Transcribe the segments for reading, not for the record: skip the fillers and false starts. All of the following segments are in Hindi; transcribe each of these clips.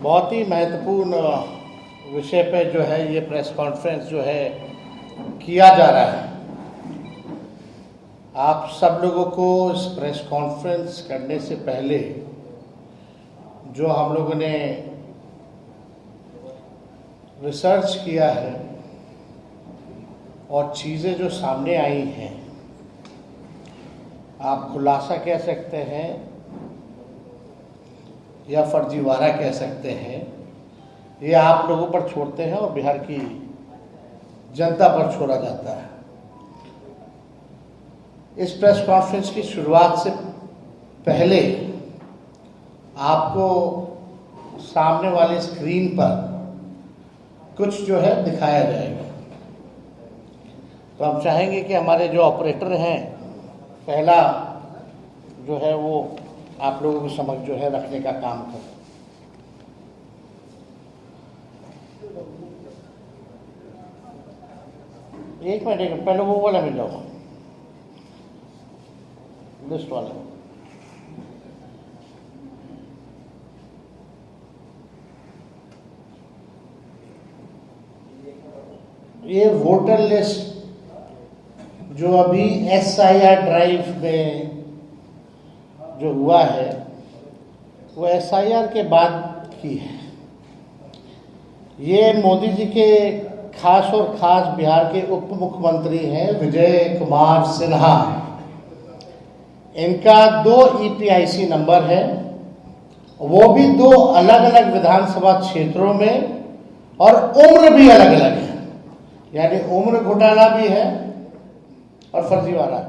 बहुत ही महत्वपूर्ण विषय पे जो है ये प्रेस कॉन्फ्रेंस जो है किया जा रहा है। आप सब लोगों को इस प्रेस कॉन्फ्रेंस करने से पहले जो हम लोगों ने रिसर्च किया है और चीज़ें जो सामने आई हैं, आप खुलासा कह सकते हैं या फर्जीवाड़ा कह सकते हैं, ये आप लोगों पर छोड़ते हैं और बिहार की जनता पर छोड़ा जाता है। इस प्रेस कॉन्फ्रेंस की शुरुआत से पहले आपको सामने वाले स्क्रीन पर कुछ जो है दिखाया जाएगा। तो हम चाहेंगे कि हमारे जो ऑपरेटर हैं, पहला जो है वो आप लोगों के समक्ष जो है रखने का काम करें। एक मिनट, पहले वो वाला मिल जाओ, लिस्ट वाला। ये वोटर लिस्ट जो अभी SIR ड्राइव में जो हुआ है वो SIR के बाद की है। ये मोदी जी के खास और खास बिहार के उप मुख्यमंत्री हैं विजय कुमार सिन्हा। इनका 2 EPIC नंबर है, वो भी 2 अलग अलग विधानसभा क्षेत्रों में, और उम्र भी अलग अलग है, यानी उम्र घोटाला भी है और फर्जीवाड़ा।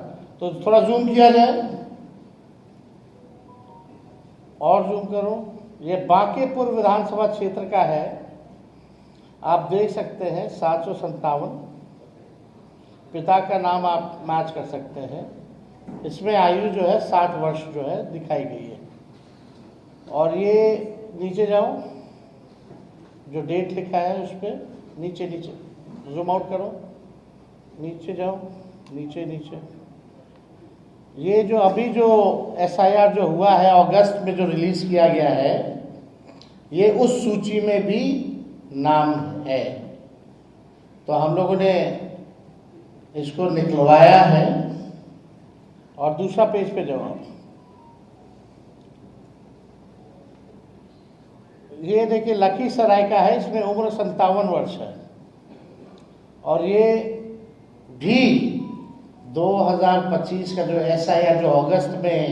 तो थोड़ा जूम किया जाए, और जूम करो। ये बांकीपुर विधानसभा क्षेत्र का है, आप देख सकते हैं 757। पिता का नाम आप मैच कर सकते हैं। इसमें आयु जो है 60 वर्ष जो है दिखाई गई है। और ये नीचे जाओ, जो डेट लिखा है उस पर नीचे जूम आउट करो, नीचे जाओ, नीचे। ये जो अभी जो SIR जो हुआ है अगस्त में जो रिलीज किया गया है, ये उस सूची में भी नाम है। तो हम लोगों ने इसको निकलवाया है। और दूसरा पेज पे जाओ। ये देखिए लखीसराय का है, इसमें उम्र 57 वर्ष है। और ये भी 2025 का जो SIR जो अगस्त में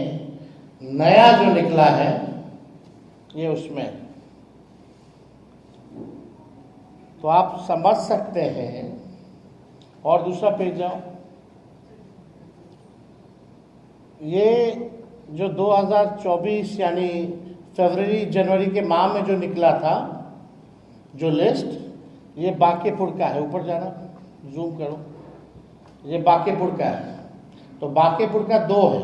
नया जो निकला है, ये उसमें। तो आप समझ सकते हैं। और दूसरा पेज जाओ। ये जो 2024 यानी फरवरी जनवरी के माह में जो निकला था जो लिस्ट, ये बांकीपुर का है। ऊपर जाना, जूम करो, ये बांकीपुर का है। तो बांकीपुर का 2 है,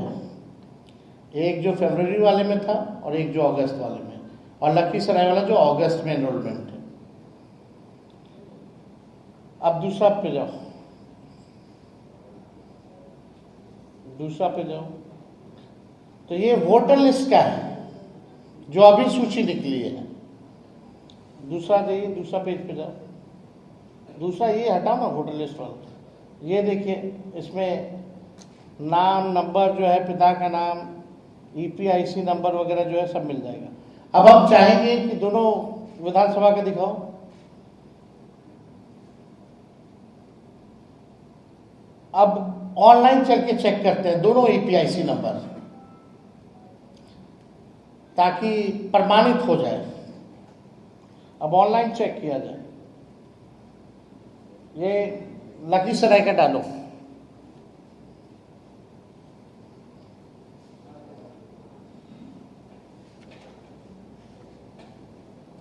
एक जो फरवरी वाले में था और एक जो अगस्त वाले में, और लखीसराय वाला जो अगस्त में एनरोलमेंट है। अब दूसरा पे जाओ, दूसरा पे जाओ। तो ये वोटर लिस्ट का है जो अभी सूची निकली है। दूसरा जाइए, दूसरा पेज पे जाओ। दूसरा ये हटाओ ना, वोटर लिस्ट वाला। ये देखिए, इसमें नाम, नंबर जो है, पिता का नाम, EPIC नंबर वगैरह जो है सब मिल जाएगा। अब हम चाहेंगे कि दोनों विधानसभा का दिखाओ। अब ऑनलाइन चल के चेक करते हैं दोनों EPIC नंबर, ताकि प्रमाणित हो जाए। अब ऑनलाइन चेक किया जाए। ये लखीसराय का डालो।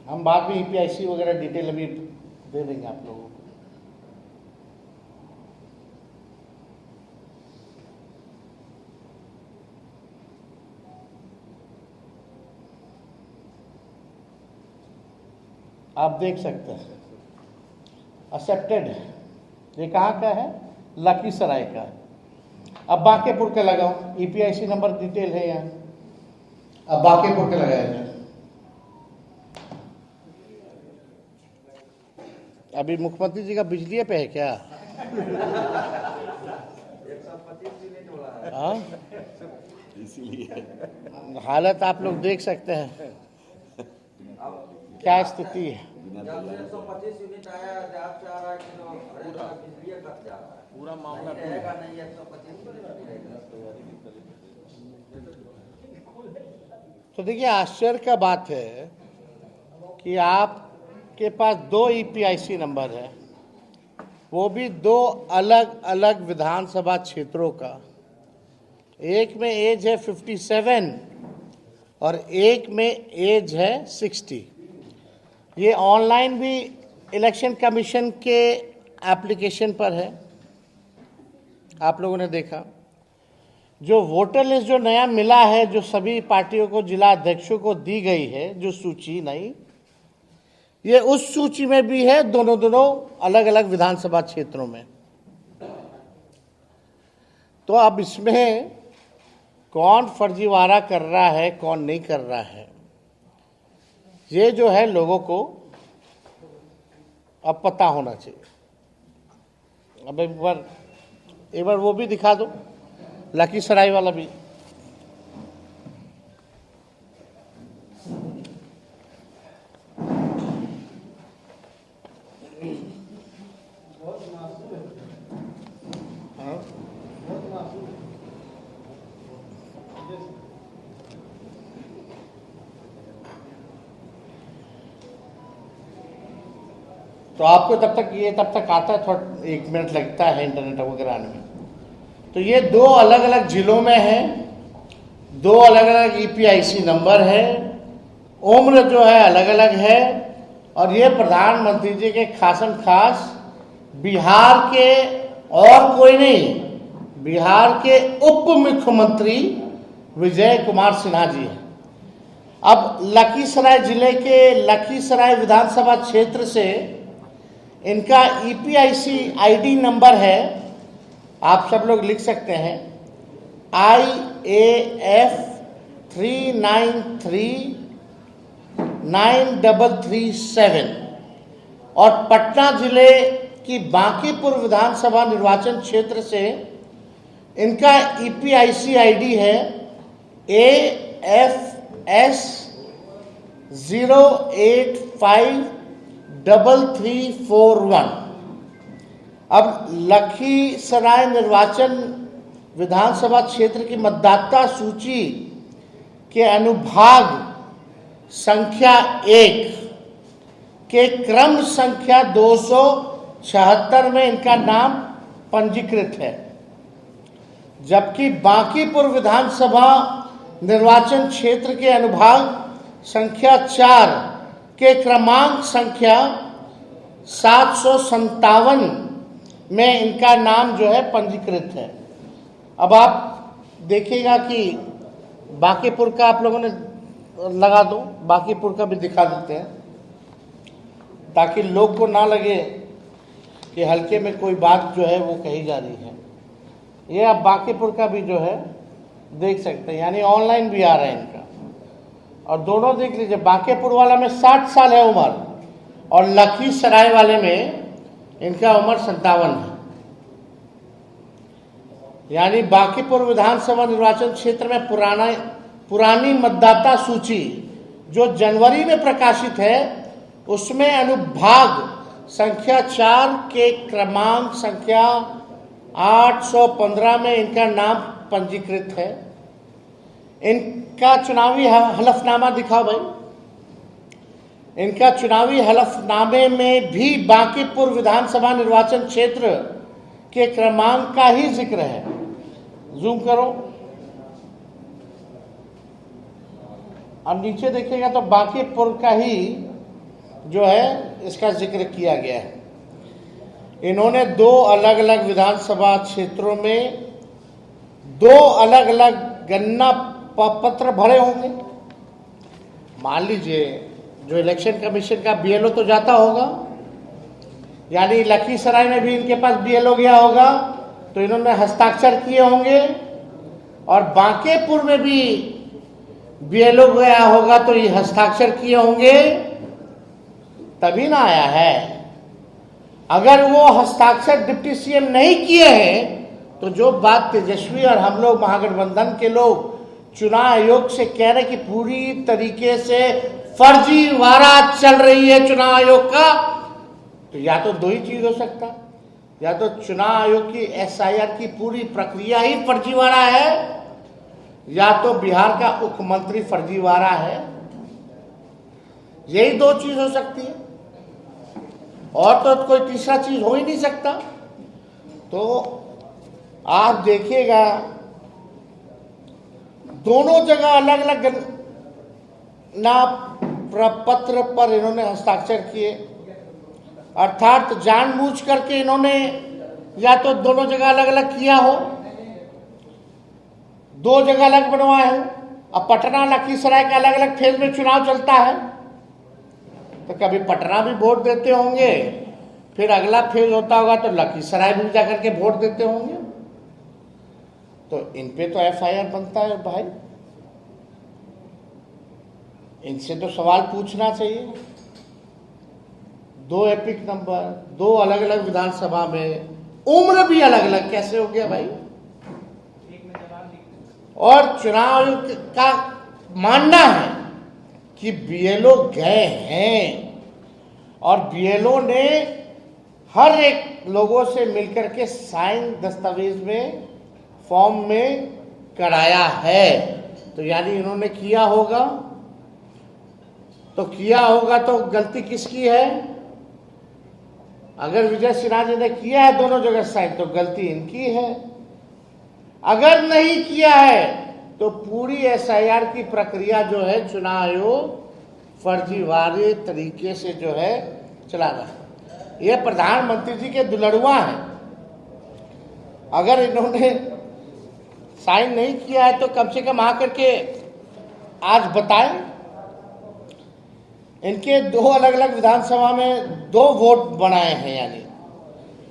हम बाद में EPIC वगैरह डिटेल अभी दे देंगे आप लोगों को। आप देख सकते हैं एक्सेप्टेड है। ये कहाँ का है? लखीसराय का। अब बांकीपुर का लगाओ, EPIC नंबर डिटेल है यहाँ। अब बांकीपुर का लगाया जाए। अभी मुख्यमंत्री जी का बिजली पे है क्या? 125 यूनिट वाला है। हाँ, इसीलिए हालत आप लोग देख सकते हैं क्या स्थिति है। जब से 125 यूनिट आया है, जब से आ रहा है कि तो बिजली कट जा रहा है। पूरा मामला रहेगा नहीं 125 यूनिट रहेगा। तो देखिए, आश्चर्य का बात है कि आपके पास 2 ईपीआईसी नंबर है, वो भी 2 अलग अलग विधानसभा क्षेत्रों का। एक में एज है 57 और एक में एज है 60। ये ऑनलाइन भी इलेक्शन कमीशन के एप्लीकेशन पर है, आप लोगों ने देखा। जो वोटर लिस्ट जो नया मिला है, जो सभी पार्टियों को, जिला अध्यक्षों को दी गई है, जो सूची नहीं, ये उस सूची में भी है, दोनों अलग अलग विधानसभा क्षेत्रों में। तो अब इसमें कौन फर्जीवाड़ा कर रहा है, कौन नहीं कर रहा है, ये जो है लोगों को अब पता होना चाहिए। अब एक बार वो भी दिखा दो, लखीसराय वाला भी। तो आपको तब तक आता है, थोड़ा 1 मिनट लगता है इंटरनेट वगैरह आने में। तो ये 2 अलग अलग जिलों में है, 2 अलग अलग ईपीआईसी नंबर है, उम्र जो है अलग अलग है, और ये प्रधानमंत्री जी के खासम खास बिहार के और कोई नहीं, बिहार के उप मुख्यमंत्री विजय कुमार सिन्हा जी हैं। अब लखीसराय जिले के लखीसराय विधानसभा क्षेत्र से इनका ईपीआईसी आईडी नंबर है, आप सब लोग लिख सकते हैं, IAF 39393337। और पटना जिले की बांकीपुर विधानसभा निर्वाचन क्षेत्र से इनका ईपीआईसी आईडी है AFS 0853341। अब लखीसराय निर्वाचन विधानसभा क्षेत्र की मतदाता सूची के अनुभाग संख्या 1 के क्रम संख्या 276 में इनका नाम पंजीकृत है, जबकि बांकीपुर विधानसभा निर्वाचन क्षेत्र के अनुभाग संख्या 4 के क्रमांक संख्या 757 में इनका नाम जो है पंजीकृत है। अब आप देखिएगा कि बांकीपुर का आप लोगों ने लगा दो, बांकीपुर का भी दिखा देते हैं, ताकि लोग को ना लगे कि हल्के में कोई बात जो है वो कही जा रही है। ये आप बांकीपुर का भी जो है देख सकते हैं, यानी ऑनलाइन भी आ रहा है इनका। और दोनों देख लीजिए, बांकीपुर वाला में 60 साल है उम्र, और लखीसराय वाले में इनका उम्र 57 है। यानी बांकीपुर विधानसभा निर्वाचन क्षेत्र में पुरानी मतदाता सूची जो जनवरी में प्रकाशित है, उसमें अनुभाग संख्या 4 के क्रमांक संख्या 815 में इनका नाम पंजीकृत है। इनका चुनावी हलफनामा दिखाओ भाई। इनका चुनावी हलफनामे में भी बांकीपुर विधानसभा निर्वाचन क्षेत्र के क्रमांक का ही जिक्र है। जूम करो, अब नीचे देखिएगा तो बांकीपुर का ही जो है इसका जिक्र किया गया है। इन्होंने 2 अलग अलग विधानसभा क्षेत्रों में 2 अलग अलग गणना पत्र भरे होंगे। मान लीजिए जो इलेक्शन कमीशन का बीएलओ तो जाता होगा, यानी लखीसराय में भी इनके पास बीएलओ गया होगा, तो इन्होंने हस्ताक्षर किए होंगे, और बांकीपुर में भी बीएलओ गया होगा तो ये हस्ताक्षर किए होंगे, तभी ना आया है। अगर वो हस्ताक्षर डिप्टी सीएम नहीं किए हैं तो जो बात तेजस्वी और हम लोग महागठबंधन के लोग चुनाव आयोग से कह रहे कि पूरी तरीके से फर्जीवाड़ा चल रही है चुनाव आयोग का, तो या तो दो ही चीज हो सकता, या तो चुनाव आयोग की एसआईआर की पूरी प्रक्रिया ही फर्जीवाड़ा है, या तो बिहार का मुख्यमंत्री फर्जीवाड़ा है। यही दो चीज हो सकती है, और तो कोई तीसरा चीज हो ही नहीं सकता। तो आप देखिएगा दोनों जगह अलग अलग पत्र पर इन्होंने हस्ताक्षर किए, अर्थात जानबूझ करके इन्होंने या तो दोनों जगह अलग अलग किया हो, दो जगह अलग बनवाए हो। अब पटना लखीसराय का अलग अलग फेज में चुनाव चलता है, तो कभी पटना भी वोट देते होंगे, फिर अगला फेज होता होगा तो लखीसराय भी जाकर के वोट देते होंगे। तो इन पे तो एफआईआर बनता है भाई, इनसे तो सवाल पूछना चाहिए। दो एपिक नंबर, दो अलग अलग विधानसभा में, उम्र भी अलग अलग, कैसे हो गया भाई? और चुनाव आयोग का मानना है कि बीएलओ गए हैं और बीएलओ ने हर एक लोगों से मिलकर के साइन दस्तावेज में फॉर्म में कराया है। तो यानी इन्होंने किया होगा, तो गलती किसकी है? अगर विजय सिन्हा जी ने किया है दोनों जगह साइन तो गलती इनकी है, अगर नहीं किया है तो पूरी एसआईआर की प्रक्रिया जो है चुनाव आयोग फर्जीवाड़े तरीके से जो है चला रहा है। ये प्रधानमंत्री जी के दुलड़ुआ हैं, अगर इन्होंने साइन नहीं किया है तो कम से कम आकर के आज बताएं। इनके दो अलग अलग विधानसभा में दो वोट बनाए हैं, यानी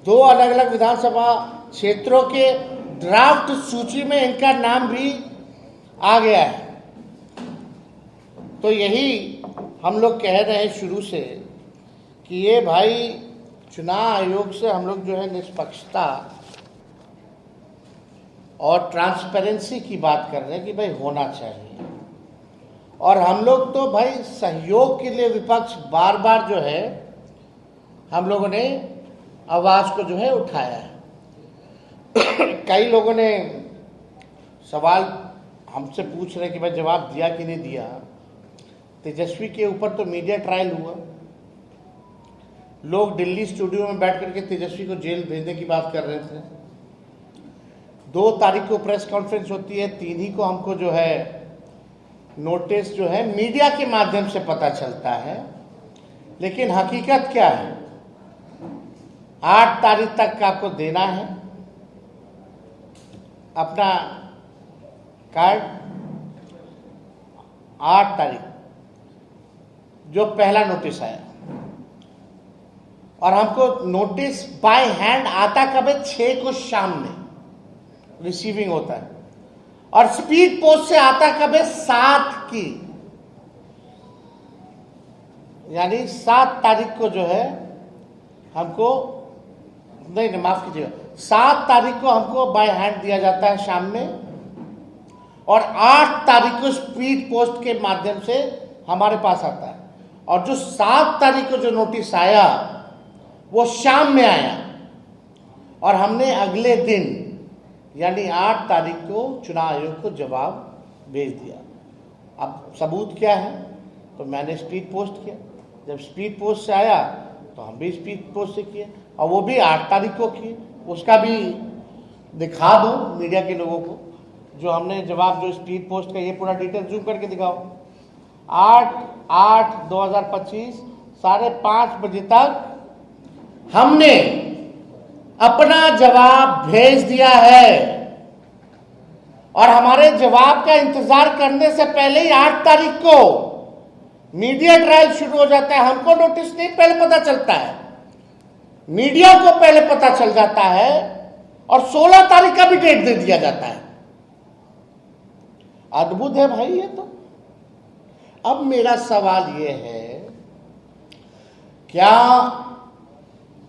दो अलग अलग विधानसभा क्षेत्रों के ड्राफ्ट सूची में इनका नाम भी आ गया है। तो यही हम लोग कह रहे हैं शुरू से कि ये भाई चुनाव आयोग से हम लोग जो है निष्पक्षता और ट्रांसपेरेंसी की बात कर रहे हैं कि भाई होना चाहिए। और हम लोग तो भाई सहयोग के लिए विपक्ष बार बार जो है हम लोगों ने आवाज को जो है उठाया है। कई लोगों ने सवाल हमसे पूछ रहे कि भाई जवाब दिया कि नहीं दिया। तेजस्वी के ऊपर तो मीडिया ट्रायल हुआ, लोग दिल्ली स्टूडियो में बैठ करके तेजस्वी को जेल भेजने की बात कर रहे थे। 2 तारीख को प्रेस कॉन्फ्रेंस होती है, 3 ही को हमको जो है नोटिस जो है मीडिया के माध्यम से पता चलता है। लेकिन हकीकत क्या है, 8 तारीख तक का आपको देना है अपना कार्ड। 8 तारीख जो पहला नोटिस आया, और हमको नोटिस बाय हैंड आता कब है? 6 को शाम में रिसीविंग होता है, और स्पीड पोस्ट से आता कब है? 7 की, यानी 7 तारीख को जो है हमको, नहीं माफ कीजिएगा, 7 तारीख को हमको बाय हैंड दिया जाता है शाम में, और 8 तारीख को स्पीड पोस्ट के माध्यम से हमारे पास आता है। और जो 7 तारीख को जो नोटिस आया वो शाम में आया, और हमने अगले दिन यानी 8 तारीख को चुनाव आयोग को जवाब भेज दिया। अब सबूत क्या है? तो मैंने स्पीड पोस्ट किया, जब स्पीड पोस्ट से आया तो हम भी स्पीड पोस्ट से किए, और वो भी 8 तारीख को किए। उसका भी दिखा दो मीडिया के लोगों को, जो हमने जवाब जो स्पीड पोस्ट का, ये पूरा डिटेल जूम करके दिखाओ। 8/8/2025 5:30 बजे तक हमने अपना जवाब भेज दिया है, और हमारे जवाब का इंतजार करने से पहले ही 8 तारीख को मीडिया ट्रायल शुरू हो जाता है। हमको नोटिस नहीं पहले पता चलता है, मीडिया को पहले पता चल जाता है, और 16 तारीख का भी डेट दे दिया जाता है। अद्भुत है भाई ये तो। अब मेरा सवाल ये है, क्या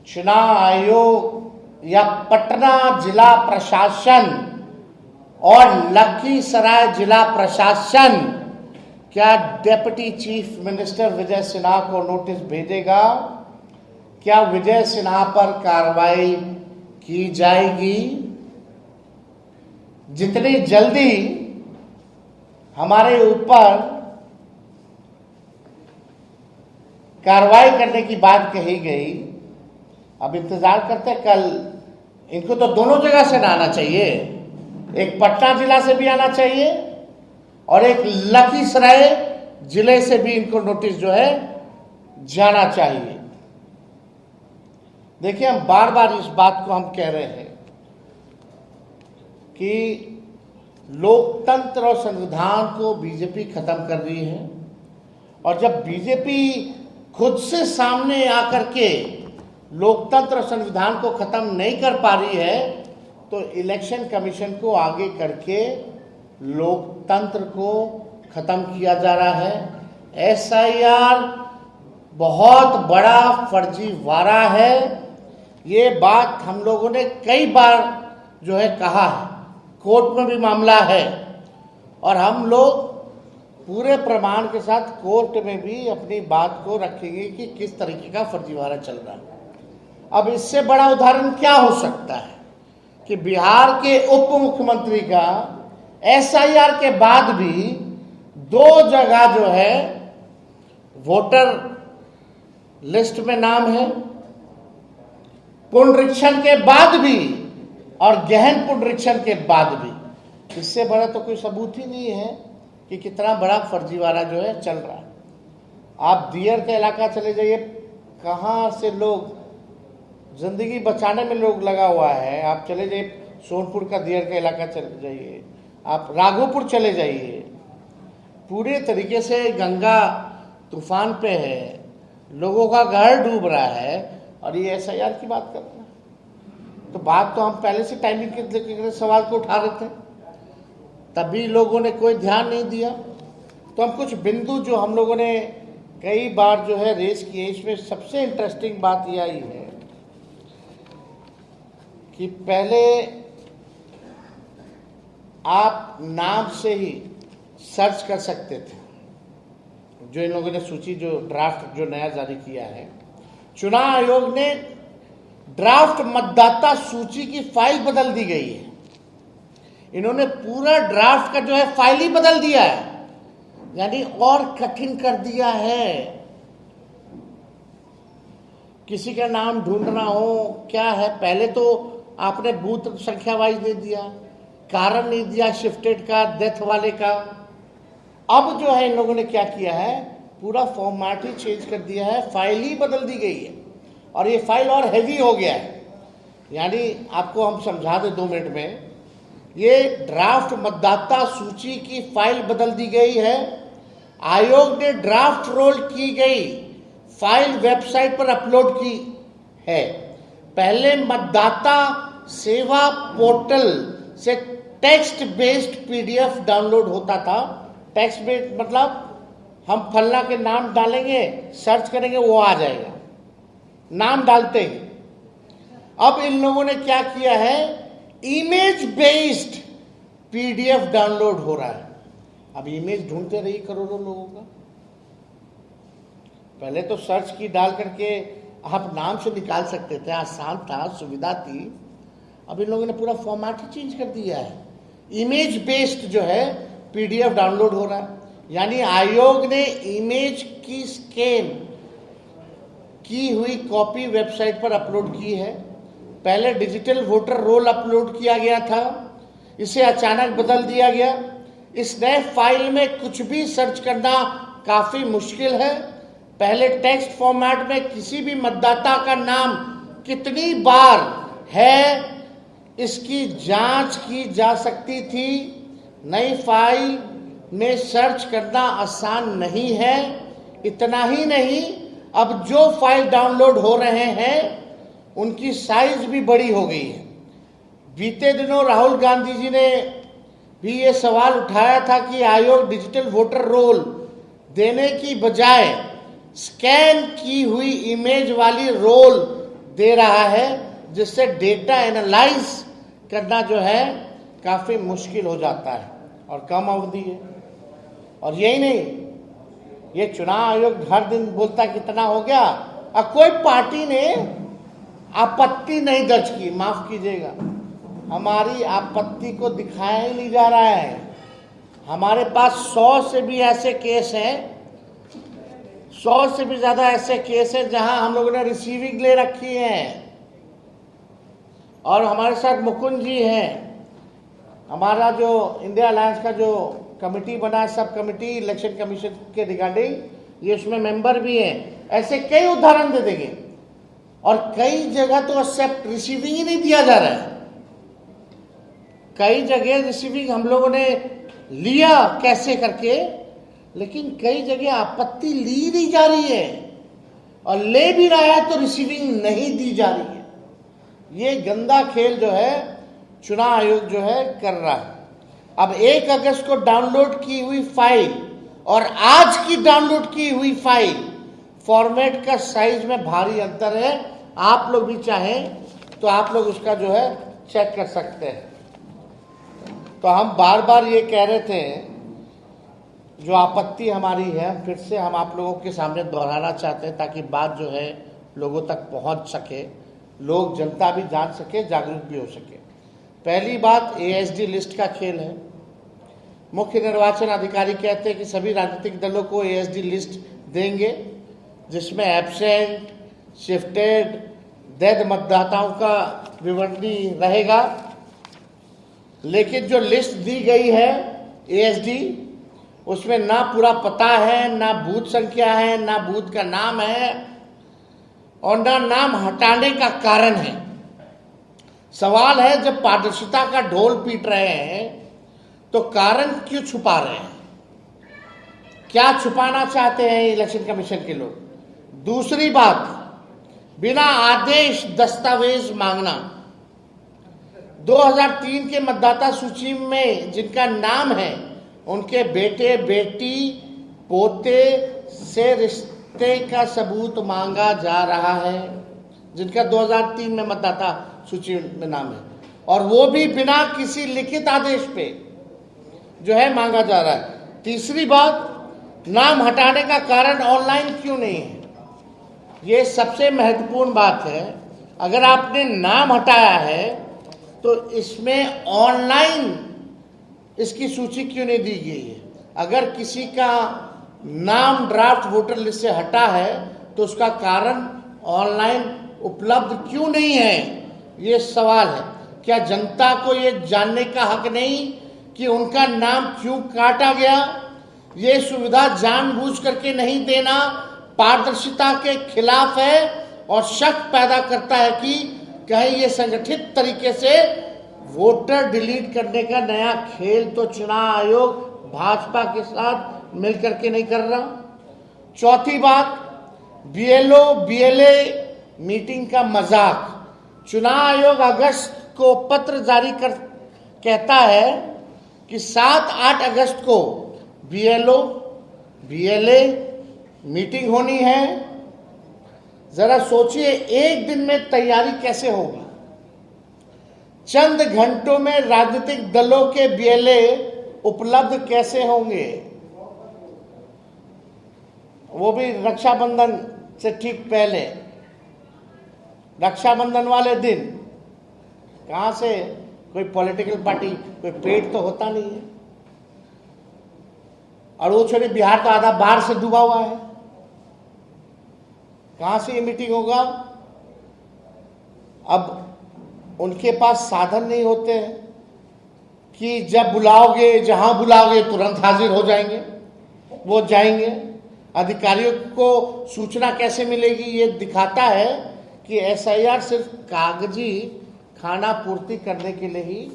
चुनाव आयोग या पटना जिला प्रशासन और लखीसराय जिला प्रशासन क्या deputy chief minister Vijay Sinha को नोटिस भेजेगा? क्या विजय सिन्हा पर कार्रवाई की जाएगी? जितनी जल्दी हमारे ऊपर कार्रवाई करने की बात कही गई, अब इंतजार करते हैं कल। इनको तो दोनों जगह से आना चाहिए, एक पटना जिला से भी आना चाहिए और एक लखीसराय जिले से भी इनको नोटिस जो है जाना चाहिए। देखिए, हम बार बार इस बात को हम कह रहे हैं कि लोकतंत्र और संविधान को बीजेपी खत्म कर रही है, और जब बीजेपी खुद से सामने आकर के लोकतंत्र और संविधान को खत्म नहीं कर पा रही है, तो इलेक्शन कमीशन को आगे करके लोकतंत्र को खत्म किया जा रहा है। SIR बहुत बड़ा फर्जीवाड़ा है। ये बात हम लोगों ने कई बार जो है कहा है, कोर्ट में भी मामला है, और हम लोग पूरे प्रमाण के साथ कोर्ट में भी अपनी बात को रखेंगे कि किस तरीके का फर्जीवाड़ा चल रहा है। अब इससे बड़ा उदाहरण क्या हो सकता है कि बिहार के उप मुख्यमंत्री का SIR के बाद भी 2 जगह जो है वोटर लिस्ट में नाम है, पुनरीक्षण के बाद भी और गहन पुनरीक्षण के बाद भी। इससे बड़ा तो कोई सबूत ही नहीं है कि कितना बड़ा फर्जीवाड़ा जो है चल रहा है। आप दियर का इलाका चले जाइए, कहाँ से लोग जिंदगी बचाने में लोग लगा हुआ है। आप चले जाइए सोनपुर का दियर का इलाका चले जाइए, आप राघोपुर चले जाइए, पूरे तरीके से गंगा तूफान पे है, लोगों का घर डूब रहा है, और ये SIR की बात कर रहे हैं। तो बात तो हम पहले से टाइमिंग के सवाल को उठा रहे थे, तभी लोगों ने कोई ध्यान नहीं दिया। तो हम कुछ बिंदु जो हम लोगों ने कई बार जो है रेस किए, इसमें सबसे इंटरेस्टिंग बात यह आई है कि पहले आप नाम से ही सर्च कर सकते थे। जो इन लोगों ने सूची जो ड्राफ्ट जो नया जारी किया है, चुनाव आयोग ने ड्राफ्ट मतदाता सूची की फाइल बदल दी गई है। इन्होंने पूरा ड्राफ्ट का जो है फाइल ही बदल दिया है, यानी और कठिन कर दिया है। किसी का नाम ढूंढना हो क्या है, पहले तो आपने बूथ संख्या वाइज दे दिया, कारण नहीं दिया शिफ्टेड का, डेथ वाले का। अब जो है इन लोगों ने क्या किया है, पूरा फॉर्मेट ही चेंज कर दिया है, फाइल ही बदल दी गई है, और ये फाइल और हैवी हो गया है। यानी आपको हम समझा दें 2 मिनट में, ये ड्राफ्ट मतदाता सूची की फाइल बदल दी गई है। आयोग ने ड्राफ्ट रोल की गई फाइल वेबसाइट पर अपलोड की है। पहले मतदाता सेवा पोर्टल से टेक्स्ट बेस्ड PDF डाउनलोड होता था। टेक्स्ट बेस्ड मतलब हम फल्ला के नाम डालेंगे, सर्च करेंगे, वो आ जाएगा नाम डालते ही। अब इन लोगों ने क्या किया है, इमेज बेस्ड PDF डाउनलोड हो रहा है। अब इमेज ढूंढते रहिए करोड़ों लोगों का। पहले तो सर्च की डाल करके आप नाम से निकाल सकते थे, आसान था, सुविधा थी। अब इन लोगों ने पूरा फॉर्मेट ही चेंज कर दिया है। इमेज बेस्ड जो है PDF डाउनलोड हो रहा है, यानी आयोग ने इमेज की स्कैन की हुई कॉपी वेबसाइट पर अपलोड की है। पहले डिजिटल वोटर रोल अपलोड किया गया था, इसे अचानक बदल दिया गया। इस नए फाइल में कुछ भी सर्च करना काफी मुश्किल है। पहले टेक्स्ट फॉर्मेट में किसी भी मतदाता का नाम कितनी बार है इसकी जांच की जा सकती थी। नई फाइल में सर्च करना आसान नहीं है। इतना ही नहीं, अब जो फाइल डाउनलोड हो रहे हैं उनकी साइज भी बड़ी हो गई है। बीते दिनों राहुल गांधी जी ने भी ये सवाल उठाया था कि आयोग डिजिटल वोटर रोल देने की बजाय स्कैन की हुई इमेज वाली रोल दे रहा है, जिससे डेटा एनालाइज करना जो है काफ़ी मुश्किल हो जाता है और कम अवधि है। और यही नहीं, ये चुनाव आयोग हर दिन बोलता कितना हो गया, और कोई पार्टी ने आपत्ति नहीं दर्ज की। माफ कीजिएगा, हमारी आपत्ति को दिखाया ही नहीं जा रहा है। हमारे पास 100 से भी ऐसे केस हैं, 100 से भी ज्यादा ऐसे केस हैं जहां हम लोगों ने रिसीविंग ले रखी है। और हमारे साथ मुकुंद जी हैं, हमारा जो इंडिया अलायंस का जो कमेटी बना है, सब कमेटी इलेक्शन कमीशन के रिगार्डिंग, ये उसमें मेंबर भी हैं। ऐसे कई उदाहरण दे देंगे। और कई जगह तो एक्सेप्ट रिसीविंग ही नहीं दिया जा रहा है। कई जगह रिसीविंग हम लोगों ने लिया कैसे करके, लेकिन कई जगह आपत्ति ली नहीं जा रही है, और ले भी रहा है तो रिसीविंग नहीं दी जा रही है। ये गंदा खेल जो है चुनाव आयोग जो है कर रहा है। अब 1 अगस्त को डाउनलोड की हुई फाइल और आज की डाउनलोड की हुई फाइल, फॉर्मेट का साइज में भारी अंतर है। आप लोग भी चाहें तो आप लोग उसका जो है चेक कर सकते हैं। तो हम बार बार ये कह रहे थे, जो आपत्ति हमारी है फिर से हम आप लोगों के सामने दोहराना चाहते हैं, ताकि बात जो है लोगों तक पहुंच सके, लोग जनता भी जान सके, जागरूक भी हो सके। पहली बात एएसडी लिस्ट का खेल है। मुख्य निर्वाचन अधिकारी कहते हैं कि सभी राजनीतिक दलों को एएसडी लिस्ट देंगे, जिसमें एब्सेंट, शिफ्टेड, डेड मतदाताओं का विवरणी रहेगा। लेकिन जो लिस्ट दी गई है एएसडी, उसमें ना पूरा पता है, ना बूथ संख्या है, ना बूथ का नाम है, और ना नाम हटाने का कारण है। सवाल है, जब पारदर्शिता का ढोल पीट रहे हैं तो कारण क्यों छुपा रहे हैं? क्या छुपाना चाहते हैं इलेक्शन कमीशन के लोग? दूसरी बात, बिना आदेश दस्तावेज मांगना। 2003 के मतदाता सूची में जिनका नाम है, उनके बेटे बेटी पोते से रिश्ते का सबूत मांगा जा रहा है, जिनका 2003 में मतदाता सूची में नाम है, और वो भी बिना किसी लिखित आदेश पे जो है मांगा जा रहा है। तीसरी बात, नाम हटाने का कारण ऑनलाइन क्यों नहीं है? ये सबसे महत्वपूर्ण बात है। अगर आपने नाम हटाया है तो इसमें ऑनलाइन इसकी सूची क्यों नहीं दी गई है? अगर किसी का नाम ड्राफ्ट वोटर लिस्ट से हटा है तो उसका कारण ऑनलाइन उपलब्ध क्यों नहीं है? ये सवाल है। क्या जनता को ये जानने का हक नहीं कि उनका नाम क्यों काटा गया? ये सुविधा जानबूझ करके नहीं देना पारदर्शिता के खिलाफ है, और शक पैदा करता है कि कहीं ये संगठित तरीके से वोटर डिलीट करने का नया खेल तो चुनाव आयोग भाजपा के साथ मिलकर के नहीं कर रहा। चौथी बात, बीएलओ बीएलए मीटिंग का मजाक। चुनाव आयोग अगस्त को पत्र जारी कर कहता है कि 7-8 अगस्त को बीएलओ बीएलए मीटिंग होनी है। जरा सोचिए, एक दिन में तैयारी कैसे होगी? चंद घंटों में राजनीतिक दलों के बीएलए उपलब्ध कैसे होंगे? वो भी रक्षाबंधन से ठीक पहले, रक्षाबंधन वाले दिन। कहां से? कोई पॉलिटिकल पार्टी, कोई पेट तो होता नहीं है। और वो छोड़े, बिहार तो आधा बाढ़ से डूबा हुआ है। कहां से ये मीटिंग होगा? अब उनके पास साधन नहीं होते हैं कि जब बुलाओगे, जहां बुलाओगे तुरंत हाजिर हो जाएंगे, वो जाएंगे। अधिकारियों को सूचना कैसे मिलेगी? ये दिखाता है कि एसआईआर सिर्फ कागजी खाना पूर्ति करने के लिए ही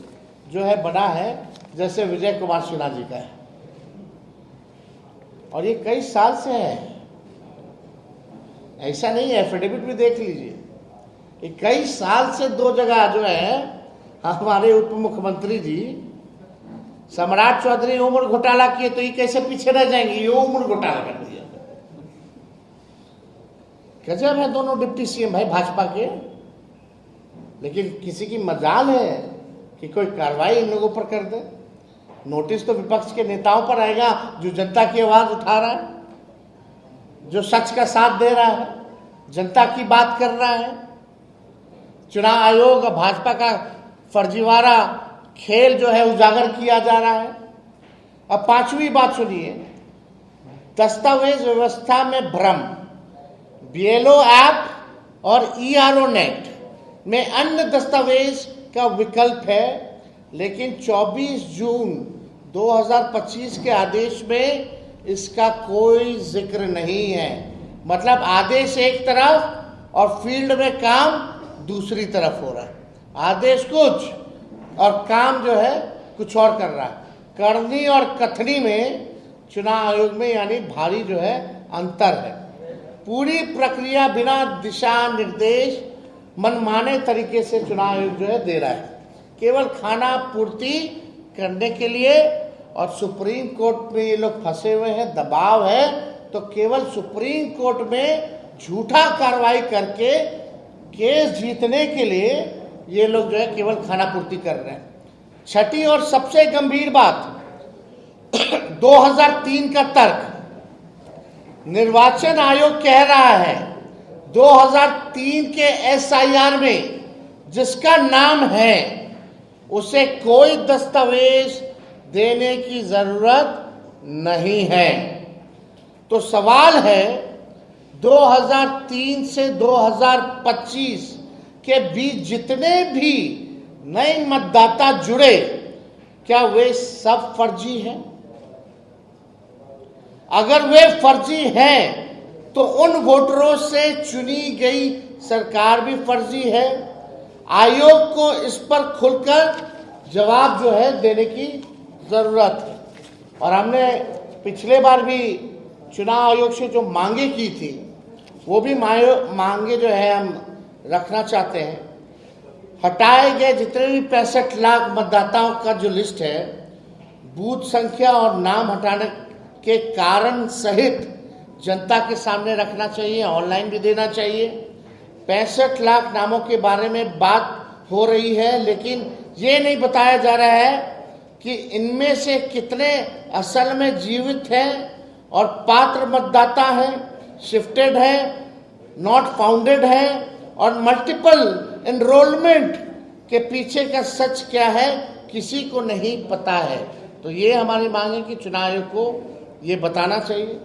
जो है बना है, जैसे विजय कुमार सिन्हा जी का है। और ये कई साल से है, ऐसा नहीं है। एफिडेविट भी देख लीजिए, ये कई साल से 2 जगह जो है हमारे उप मुख्यमंत्री जी सम्राट चौधरी उम्र घोटाला किए, तो ये कैसे पीछे रह जाएंगे? ये उम्र घोटाला कर दिया। गजब है दोनों डिप्टी सीएम भाई भाजपा के। लेकिन किसी की मजाल है कि कोई कार्रवाई इन लोगों पर कर दे? नोटिस तो विपक्ष के नेताओं पर आएगा जो जनता की आवाज उठा रहा है, जो सच का साथ दे रहा है, जनता की बात कर रहा है। चुनाव आयोग और भाजपा का फर्जीवाड़ा खेल जो है उजागर किया जा रहा है। अब पांचवी बात सुनिए, दस्तावेज व्यवस्था में भ्रम। बीएलओ ऐप और ईआरओ नेट में अन्य दस्तावेज का विकल्प है, लेकिन 24 जून 2025 के आदेश में इसका कोई जिक्र नहीं है। मतलब आदेश एक तरफ और फील्ड में काम दूसरी तरफ हो रहा है। आदेश कुछ और काम जो है कुछ और कर रहा है। करनी और कथनी में चुनाव आयोग में यानी भारी जो है अंतर है। पूरी प्रक्रिया बिना दिशा निर्देश मनमाने तरीके से चुनाव आयोग जो है दे रहा है, केवल खाना पूर्ति करने के लिए। और सुप्रीम कोर्ट में ये लोग फंसे हुए हैं, दबाव है, तो केवल सुप्रीम कोर्ट में झूठा कार्रवाई करके केस जीतने के लिए ये लोग जो है केवल खाना पूर्ति कर रहे हैं। छठी और सबसे गंभीर बात 2003 का तर्क। निर्वाचन आयोग कह रहा है 2003 के एसआईआर में जिसका नाम है उसे कोई दस्तावेज देने की जरूरत नहीं है। तो सवाल है 2003 से 2025 के बीच जितने भी नए मतदाता जुड़े, क्या वे सब फर्जी हैं? अगर वे फर्जी हैं तो उन वोटरों से चुनी गई सरकार भी फर्जी है। आयोग को इस पर खुलकर जवाब जो है देने की जरूरत है। और हमने पिछले बार भी चुनाव आयोग से जो मांगे की थी वो भी मांगे जो है हम रखना चाहते हैं। हटाए गए जितने भी 65 लाख मतदाताओं का जो लिस्ट है, बूथ संख्या और नाम हटाने के कारण सहित जनता के सामने रखना चाहिए, ऑनलाइन भी देना चाहिए। 65 लाख नामों के बारे में बात हो रही है, लेकिन ये नहीं बताया जा रहा है कि इनमें से कितने असल में जीवित हैं और पात्र मतदाता हैं, शिफ्टेड हैं, नॉट फाउंडेड हैं, और मल्टीपल एनरोलमेंट के पीछे का सच क्या है किसी को नहीं पता है। तो ये हमारी मांग है कि चुनाव आयोग को ये बताना चाहिए।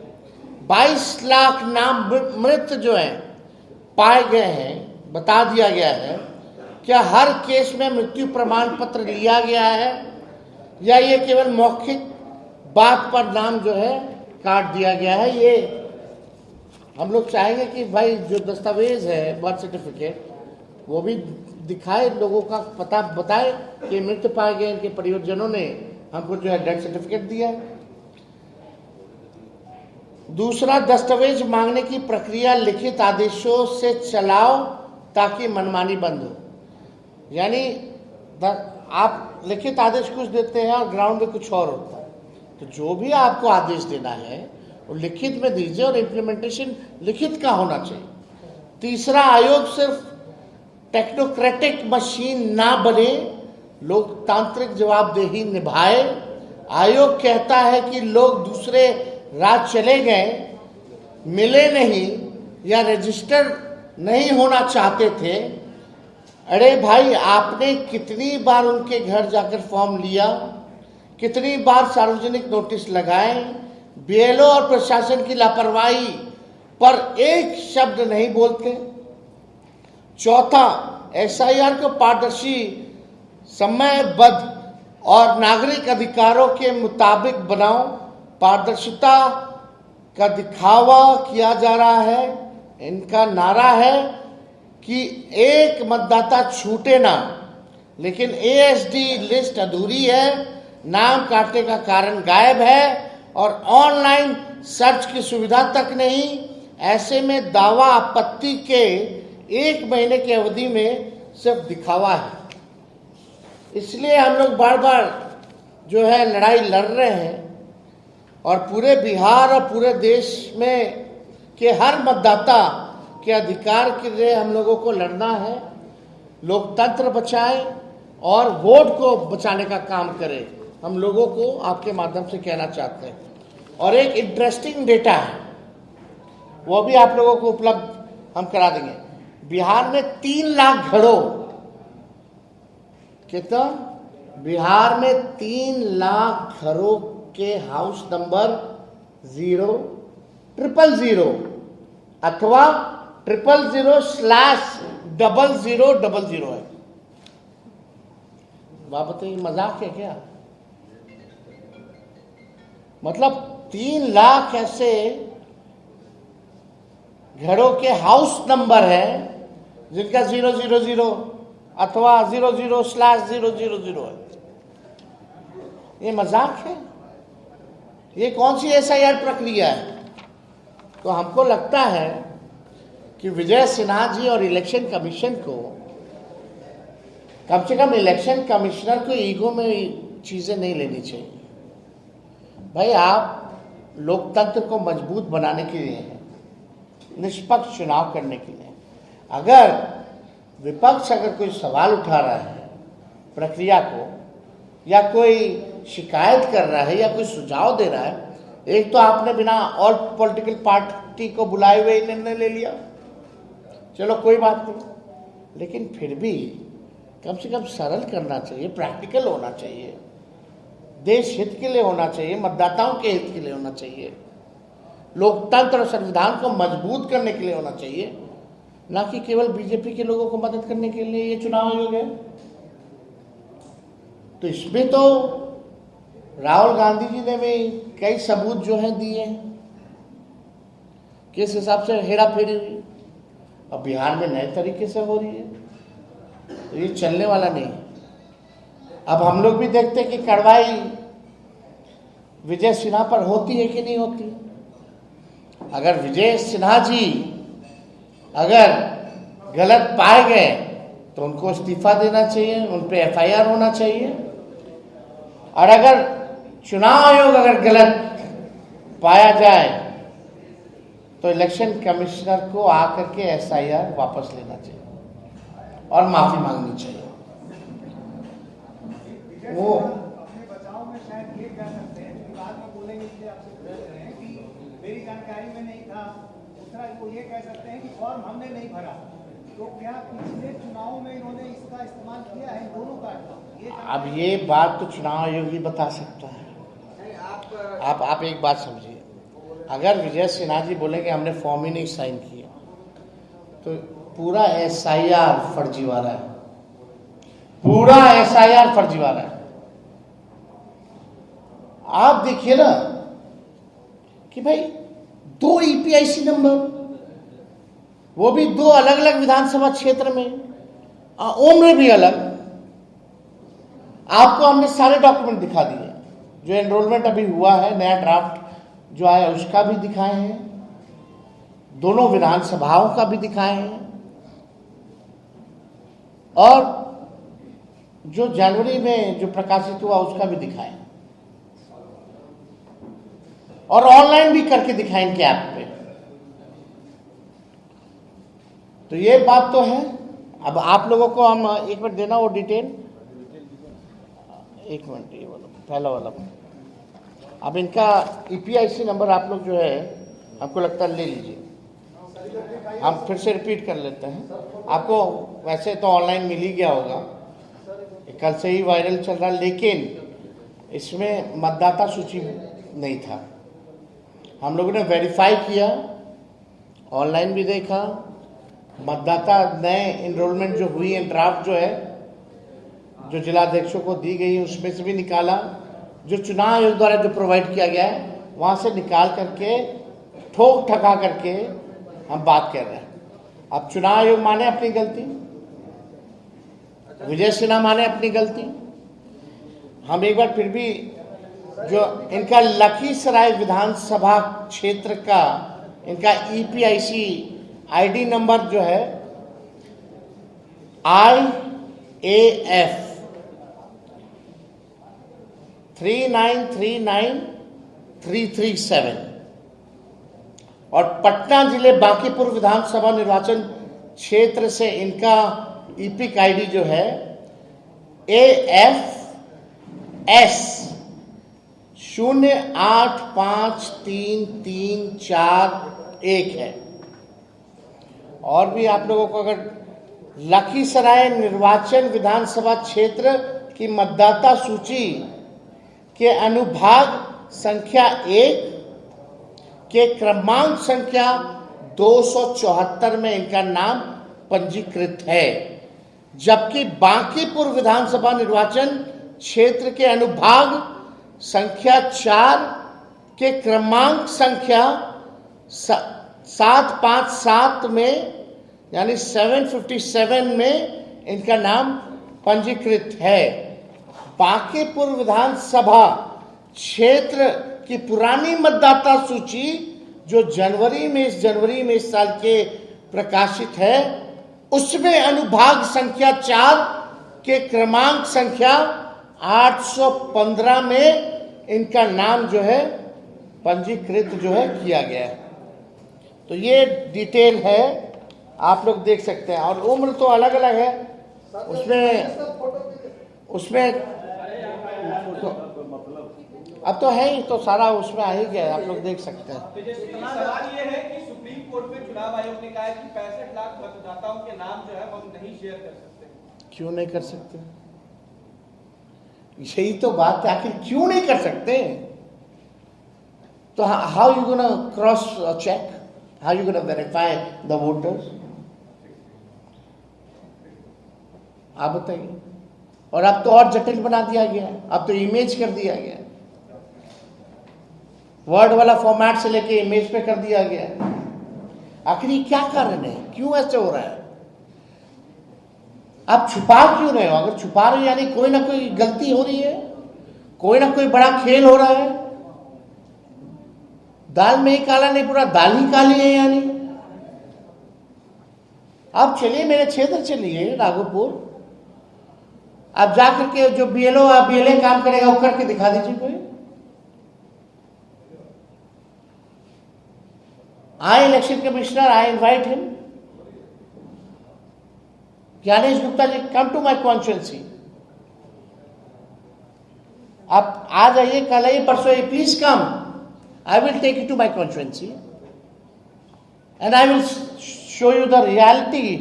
22 लाख नाम मृत जो हैं पाए गए हैं, बता दिया गया है। क्या हर केस में मृत्यु प्रमाण पत्र लिया गया है या ये केवल मौखिक बात पर नाम जो है काट दिया गया है? ये हम लोग चाहेंगे कि भाई जो दस्तावेज है बर्थ सर्टिफिकेट वो भी दिखाए, लोगों का पता बताए कि मृत पाए गए इनके परिवारजनों ने हमको जो है डेथ सर्टिफिकेट दिया है। दूसरा, दस्तावेज मांगने की प्रक्रिया लिखित आदेशों से चलाओ ताकि मनमानी बंद हो। यानी आप लिखित आदेश कुछ देते हैं और ग्राउंड में कुछ और होता है। तो जो भी आपको आदेश देना है वो लिखित में दीजिए और इम्प्लीमेंटेशन लिखित का होना चाहिए। तीसरा, आयोग सिर्फ टेक्नोक्रेटिक मशीन ना बने, लोकतांत्रिक जवाबदेही निभाए। आयोग कहता है कि लोग दूसरे राज्य चले गए, मिले नहीं या रजिस्टर नहीं होना चाहते थे। अरे भाई, आपने कितनी बार उनके घर जाकर फॉर्म लिया, कितनी बार सार्वजनिक नोटिस लगाए? बीएलओ और प्रशासन की लापरवाही पर एक शब्द नहीं बोलते। चौथा, एसआईआर को पारदर्शी, समयबद्ध और नागरिक अधिकारों के मुताबिक बनाओ। पारदर्शिता का दिखावा किया जा रहा है। इनका नारा है कि एक मतदाता छूटे ना, लेकिन एएसडी लिस्ट अधूरी है, नाम काटने का कारण गायब है और ऑनलाइन सर्च की सुविधा तक नहीं। ऐसे में दावा आपत्ति के 1 महीने की अवधि में सिर्फ दिखावा है। इसलिए हम लोग बार बार जो है लड़ाई लड़ रहे हैं और पूरे बिहार और पूरे देश में के हर मतदाता के अधिकार के लिए हम लोगों को लड़ना है। लोकतंत्र बचाएं और वोट को बचाने का काम करें, हम लोगों को आपके माध्यम से कहना चाहते हैं। और एक इंटरेस्टिंग डेटा है, वो भी आप लोगों को उपलब्ध हम करा देंगे। बिहार में 3 लाख घरों, कितना? बिहार में 3 लाख घरों के हाउस नंबर 00000 अथवा 000/0000 है। बात बताइए, मजाक है क्या? मतलब 3 लाख ऐसे घरों के हाउस नंबर है जिनका 000 अथवा 00/000 है। ये मजाक है? ये कौन सी SIR प्रक्रिया है? तो हमको लगता है कि विजय सिन्हा जी और इलेक्शन कमीशन को, कम से कम इलेक्शन कमिश्नर को ईगो में चीजें नहीं लेनी चाहिए। भाई, आप लोकतंत्र को मजबूत बनाने के लिए हैं, निष्पक्ष चुनाव करने के लिए। अगर विपक्ष कोई सवाल उठा रहा है प्रक्रिया को, या कोई शिकायत कर रहा है, या कोई सुझाव दे रहा है, एक तो आपने बिना और पॉलिटिकल पार्टी को बुलाए हुए निर्णय ले लिया, चलो कोई बात नहीं, लेकिन फिर भी कम से कम सरल करना चाहिए, प्रैक्टिकल होना चाहिए, देश हित के लिए होना चाहिए, मतदाताओं के हित के लिए होना चाहिए, लोकतंत्र और संविधान को मजबूत करने के लिए होना चाहिए, ना कि केवल बीजेपी के लोगों को मदद करने के लिए ये चुनाव आयोग है। तो इसमें तो राहुल गांधी जी ने भी कई सबूत जो है दिए, किस हिसाब से हेरा फेरी हुई। अब बिहार में नए तरीके से हो रही है, तो ये चलने वाला नहीं। अब हम लोग भी देखते हैं कि कार्रवाई विजय सिन्हा पर होती है कि नहीं होती। अगर विजय सिन्हा जी अगर गलत पाए गए तो उनको इस्तीफा देना चाहिए, उन पे FIR होना चाहिए। और अगर चुनाव आयोग अगर गलत पाया जाए तो इलेक्शन कमिश्नर को आकर के SIR वापस लेना चाहिए और माफी मांगनी चाहिए। वो अपने बचाव में शायद ये कह सकते हैं कि बाद में बोलेंगे इसलिए आपसे पूछ रहे हैं कि मेरी जानकारी में नहीं था। दूसरा वो ये कह सकते हैं कि फॉर्म हमने नहीं भरा, तो क्या पिछले चुनाव में इन्होंने इसका इस्तेमाल किया है? दोनों का अब ये बात तो चुनाव आयोग ही बता सकता है। आप एक बात समझिए, अगर विजय सिन्हा जी बोले कि हमने फॉर्म ही नहीं साइन किया, तो पूरा SIR फर्जीवाड़ा है, पूरा SIR फर्जीवाड़ा है। आप देखिए ना कि भाई 2 EPIC नंबर, वो भी 2 अलग अलग विधानसभा क्षेत्र में, उम्र भी अलग। आपको हमने सारे डॉक्यूमेंट दिखा दिए, जो एनरोलमेंट अभी हुआ है, नया ड्राफ्ट जो आया उसका भी दिखाए हैं, दोनों विधानसभाओं का भी दिखाए हैं, और जो जनवरी में जो प्रकाशित हुआ उसका भी दिखाए, और ऑनलाइन भी करके दिखाएं इनके ऐप पे। तो ये बात तो है। अब आप लोगों को हम एक मिनट देना वो डिटेल, एक मिनट, ये वाला पहला वाला। अब इनका EPIC नंबर आप लोग जो है हमको लगता है ले लीजिए, हम फिर से रिपीट कर लेते हैं। आपको वैसे तो ऑनलाइन मिल ही गया होगा, कल से ही वायरल चल रहा, लेकिन इसमें मतदाता सूची नहीं था। हम लोगों ने वेरीफाई किया, ऑनलाइन भी देखा, मतदाता नए एनरोलमेंट जो हुई है, ड्राफ्ट जो है जो जिलाध्यक्षों को दी गई है उसमें से भी निकाला, जो चुनाव आयोग द्वारा जो प्रोवाइड किया गया है वहां से निकाल करके ठोक ठका करके हम बात कर रहे हैं। अब चुनाव आयोग माने अपनी गलती, विजय सिन्हा माने अपनी गलती। हम एक बार फिर भी जो इनका लखीसराय विधानसभा क्षेत्र का इनका EPIC ID नंबर जो है IAF 3939337 और पटना जिले बांकीपुर विधानसभा निर्वाचन क्षेत्र से इनका ईपिक आईडी जो है AFS08533341 है। और भी आप लोगों को अगर लखीसराय निर्वाचन विधानसभा क्षेत्र की मतदाता सूची के अनुभाग संख्या 1 के क्रमांक संख्या 274 में इनका नाम पंजीकृत है, जबकि बांकीपुर विधानसभा निर्वाचन क्षेत्र के अनुभाग संख्या 4 के क्रमांक संख्या 757 में यानी 757 में इनका नाम पंजीकृत है। बांकीपुर विधानसभा क्षेत्र की पुरानी मतदाता सूची जो जनवरी में इस साल के प्रकाशित है, उसमें अनुभाग संख्या 4 के क्रमांक संख्या 815 में इनका नाम जो है पंजीकृत जो है किया गया है। तो ये डिटेल है, आप लोग देख सकते हैं। और उम्र तो अलग अलग है, उसमें तो, अब तो है ही, तो सारा उसमें आ ही गया है, आप लोग देख सकते हैं। सवाल ये है कि सुप्रीम कोर्ट में चुनाव आयोग ने कहा है कि 65 लाख मतदाताओं के नाम जो है हम नहीं शेयर कर सकते। क्यों नहीं कर सकते? यही तो बात है, आखिर क्यों नहीं कर सकते? तो how you gonna cross check, how you gonna verify the voters? आप बताइए। और अब तो और जटिल बना दिया गया है, अब तो इमेज कर दिया गया है, वर्ड वाला फॉर्मेट से लेके इमेज पे कर दिया गया है। आखिर ये क्या कारण है, क्यों ऐसे हो रहा है? आप छुपा क्यों रहे हो? अगर छुपा रहे हो यानी कोई ना कोई गलती हो रही है, कोई ना कोई बड़ा खेल हो रहा है। दाल में ही काला नहीं, पूरा दाल ही काली है यानी। आप चलिए मेरे क्षेत्र चलिए राघोपुर, आप जाकर के जो BLA काम करेगा वो करके दिखा दीजिए कोई। I, election commissioner, I invite him. Gyanesh Gupta ji, come to my constituency. आप आ जाइए, कल आइए, परसों आइए, please come. I will take you to my constituency, and I will show you the reality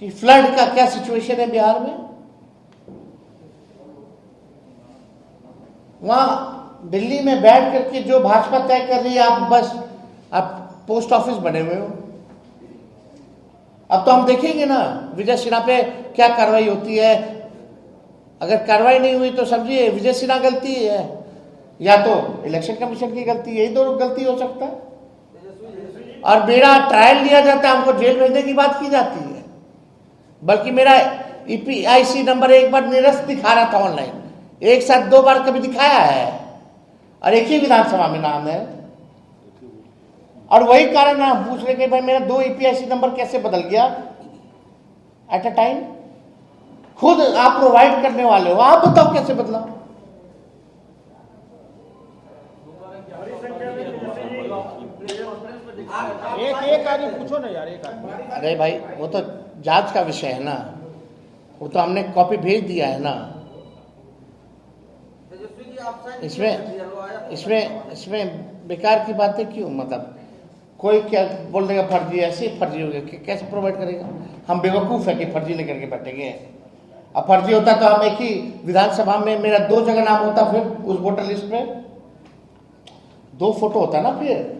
कि फ्लड का क्या सिचुएशन है बिहार में। वहां दिल्ली में बैठ करके जो भाजपा तय कर रही है, आप पोस्ट ऑफिस बने हुए हो। अब तो हम देखेंगे ना विजय सिन्हा पे क्या कार्रवाई होती है। अगर कार्रवाई नहीं हुई तो समझिए विजय सिन्हा गलती है या तो इलेक्शन कमीशन की गलती है, यही दो गलती हो सकता है। और मेरा ट्रायल लिया जाता है, हमको जेल भेजने की बात की जाती है, बल्कि मेरा EPIC नंबर एक बार निरस्त दिखा रहा था ऑनलाइन, एक साथ 2 बार कभी दिखाया है, और एक ही विधानसभा में नाम है। और वही कारण आप पूछ रहे कि भाई मेरा 2 EPIC नंबर कैसे बदल गया एट अ टाइम। खुद आप प्रोवाइड करने वाले हो, आप बताओ कैसे बदला। एक आदमी पूछो ना यार, एक आदमी। अरे भाई वो तो जांच का विषय है ना, वो तो हमने कॉपी भेज दिया है ना। इसमें बेकार की बातें क्यों? मतलब कोई क्या बोल देगा फर्जी, ऐसे फर्जी हो गया, कैसे प्रोवाइड करेगा? हम बेवकूफ़ है कि फर्जी लेकर के बैठेंगे। अब फर्जी होता तो हम एक ही विधानसभा में मेरा 2 जगह नाम होता, फिर उस वोटर लिस्ट में 2 फोटो होता ना, फिर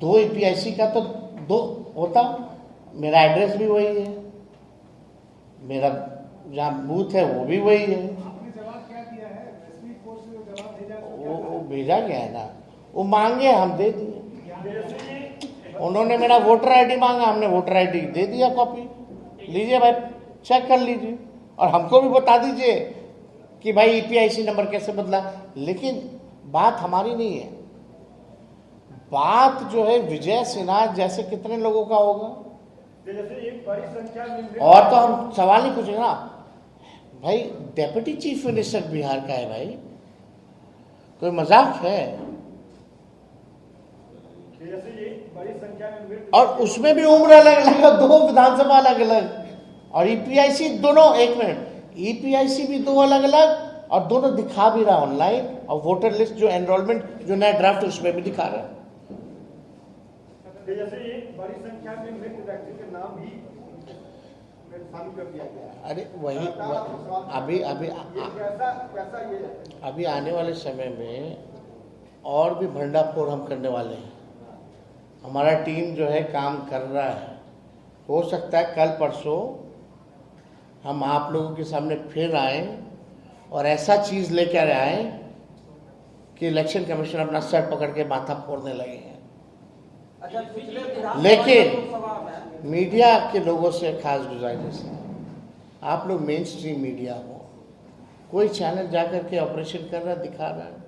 2 EPIC का तो 2 होता। मेरा एड्रेस भी वही है, मेरा जहाँ बूथ है वो भी वही है। आपने जवाब क्या दिया है? रेस्क्यू फोर्स से जवाब भेजा वो भेजा गया है ना, वो मांगे हम दे दिए। उन्होंने मेरा वोटर ID मांगा, हमने वोटर ID दे दिया कॉपी। लीजिए भाई, चेक कर लीजिए, और हमको भी बता दीजिए कि भाई EPIC नंबर कैसे बदला। लेकिन बात हमारी नहीं है, बात जो है विजय सिन्हा जैसे कितने लोगों का होगा। और तो हम सवाल ही पूछेंगे ना भाई, डेप्यूटी चीफ मिनिस्टर बिहार का है भाई, कोई मजाक है? बड़ी संख्या में मृत और उसमें भी उम्र अलग अलग है, 2 विधानसभा अलग अलग, और ईपीआईसी दोनों, एक मिनट, ईपीआईसी भी 2 अलग अलग, और दोनों दिखा भी रहा ऑनलाइन, और वोटर लिस्ट जो एनरोलमेंट जो नया ड्राफ्ट उसमें भी दिखा रहा है। जैसे एक बड़ी संख्या में मृत व्यक्ति के नाम भी शामिल कर दिया गया। अरे वही अभी आने वाले समय में और भी भंडाफोड़ हम करने वाले हैं। हमारा टीम जो है काम कर रहा है, हो सकता है कल परसों हम आप लोगों के सामने फिर आए और ऐसा चीज़ लेकर आए कि इलेक्शन कमीशन अपना सर पकड़ के माथा फोड़ने लगे हैं। अच्छा, पिछले विधानसभा लेकिन लोकसभा में मीडिया के लोगों से खास गुजारिश है, आप लोग मेन स्ट्रीम मीडिया हो, कोई चैनल जाकर के ऑपरेशन कर रहा दिखा रहा है,